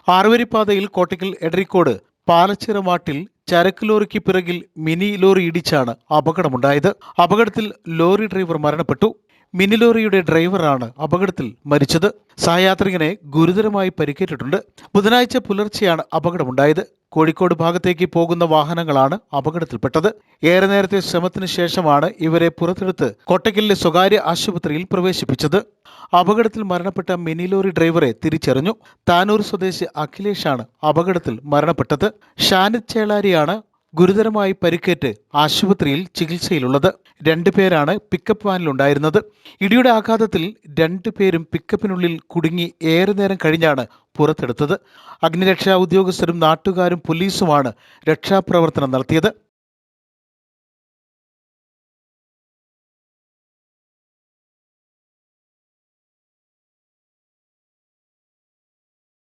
ആറുവരിപ്പാതയിൽ കോട്ടയ്ക്കൽ എടരിക്കോട് പാലച്ചിറ മാട്ടിൽ ചരക്ക് ലോറിക്ക് പിറകിൽ mini lorry ഇടിച്ചാണ് അപകടമുണ്ടായത്. അപകടത്തിൽ ലോറി ഡ്രൈവർ മരണപ്പെട്ടു. മിനി ലോറിയുടെ ഡ്രൈവറാണ് അപകടത്തിൽ മരിച്ചത്. സഹയാത്രികനെ ഗുരുതരമായി പരിക്കേറ്റിട്ടുണ്ട്. ബുധനാഴ്ച പുലർച്ചെയാണ് അപകടമുണ്ടായത്. കോഴിക്കോട് ഭാഗത്തേക്ക് പോകുന്ന വാഹനങ്ങളാണ് അപകടത്തിൽപ്പെട്ടത്. ഏറെ നേരത്തെ ശ്രമത്തിന് ശേഷമാണ് ഇവരെ പുറത്തെടുത്ത് കോട്ടയ്ക്കലിലെ സ്വകാര്യ ആശുപത്രിയിൽ പ്രവേശിപ്പിച്ചത്. അപകടത്തിൽ മരണപ്പെട്ട മിനി ലോറി ഡ്രൈവറെ തിരിച്ചറിഞ്ഞു. താനൂർ സ്വദേശി അഖിലേഷാണ് അപകടത്തിൽ മരണപ്പെട്ടത്. ഷാനിദ് ചേളാരിയാണ് ഗുരുതരമായി പരിക്കേറ്റ് ആശുപത്രിയിൽ ചികിത്സയിലുള്ളത്. 2 പേരാണ് പിക്കപ്പ് വാനിലുണ്ടായിരുന്നത്. ഇടിയുടെ ആഘാതത്തിൽ 2 പേരും പിക്കപ്പിനുള്ളിൽ കുടുങ്ങി ഏറെ നേരം കഴിഞ്ഞാണ് പുറത്തെടുത്തത്. അഗ്നിരക്ഷാ ഉദ്യോഗസ്ഥരും നാട്ടുകാരും പോലീസുമാണ് രക്ഷാപ്രവർത്തനം നടത്തിയത്.